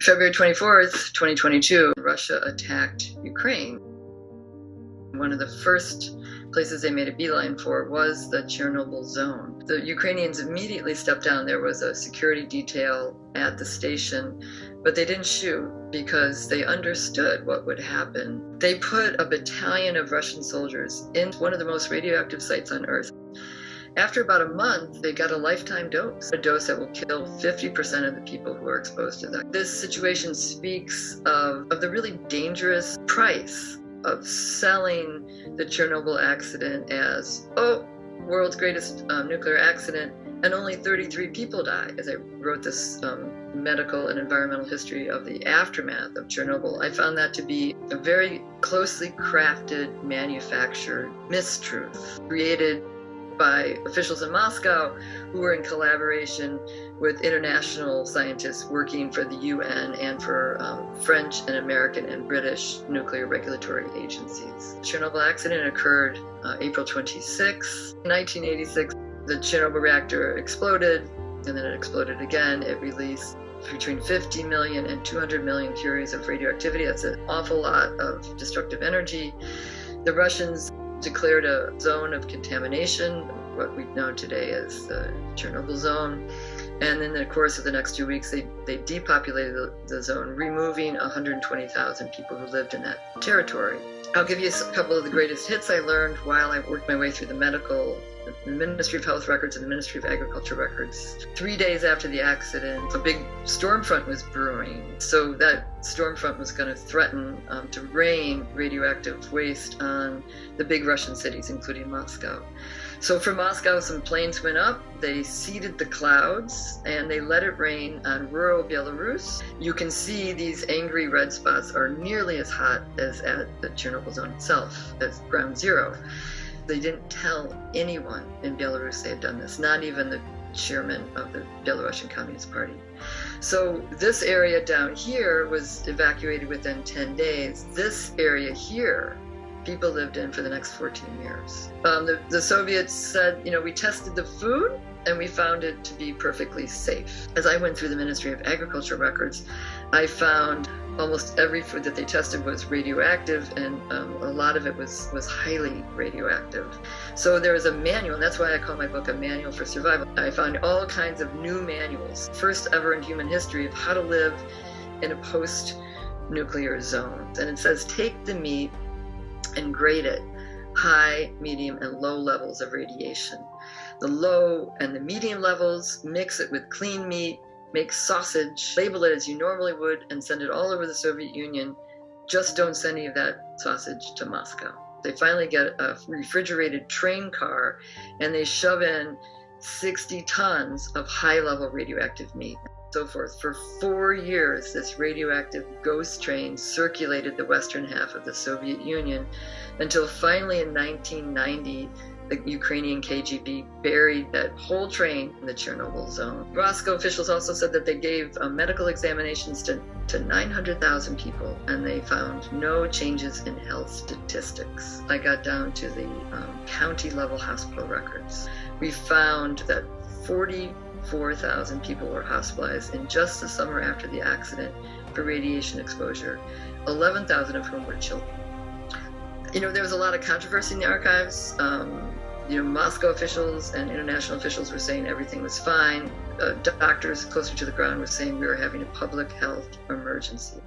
February 24th, 2022, Russia attacked Ukraine. One of the first places they made a beeline for was the Chernobyl zone. The Ukrainians immediately stepped down. There was a security detail at the station, but they didn't shoot because they understood what would happen. They put a battalion of Russian soldiers in one of the most radioactive sites on Earth. After about a month, they got a lifetime dose, a dose that will kill 50% of the people who are exposed to that. This situation speaks of the really dangerous price of selling the Chernobyl accident as, oh, world's greatest nuclear accident, and only 33 people died. As I wrote this medical and environmental history of the aftermath of Chernobyl, I found that to be a very closely crafted, manufactured mistruth created by officials in Moscow who were in collaboration with international scientists working for the UN and for French and American and British nuclear regulatory agencies. The Chernobyl accident occurred April 26, 1986. The Chernobyl reactor exploded, and then it exploded again. It released between 50 million and 200 million curies of radioactivity. That's an awful lot of destructive energy. The Russians declared a zone of contamination, what we know today as the Chernobyl zone. And in the course of the next 2 weeks, they depopulated the zone, removing 120,000 people who lived in that territory. I'll give you a couple of the greatest hits I learned while I worked my way through the Ministry of Health records and the Ministry of Agriculture records. 3 days after the accident, a big storm front was brewing. So that storm front was going to threaten to rain radioactive waste on the big Russian cities, including Moscow. So from Moscow, some planes went up, they seeded the clouds, and they let it rain on rural Belarus. You can see these angry red spots are nearly as hot as at the Chernobyl zone itself, as ground zero. They didn't tell anyone in Belarus they had done this, not even the chairman of the Belarusian Communist Party. So this area down here was evacuated within 10 days. This area here, people lived in for the next 14 years. The Soviets said, we tested the food and we found it to be perfectly safe. As I went through the Ministry of Agriculture records, I found almost every food that they tested was radioactive, and a lot of it was highly radioactive. So there was a manual, and that's why I call my book A Manual for Survival. I found all kinds of new manuals, first ever in human history, of how to live in a post-nuclear zone. And it says, take the meat and grade it, high, medium, and low levels of radiation. The low and the medium levels, mix it with clean meat, make sausage, label it as you normally would, and send it all over the Soviet Union. Just don't send any of that sausage to Moscow. They finally get a refrigerated train car, and they shove in 60 tons of high-level radioactive meat. So forth. For 4 years, this radioactive ghost train circulated the western half of the Soviet Union until finally in 1990, the Ukrainian KGB buried that whole train in the Chernobyl zone. Moscow officials also said that they gave medical examinations to 900,000 people, and they found no changes in health statistics. I got down to the county-level hospital records. We found that 44,000 people were hospitalized in just the summer after the accident for radiation exposure, 11,000 of whom were children. There was a lot of controversy in the archives. Moscow officials and international officials were saying everything was fine. Doctors closer to the ground were saying we were having a public health emergency.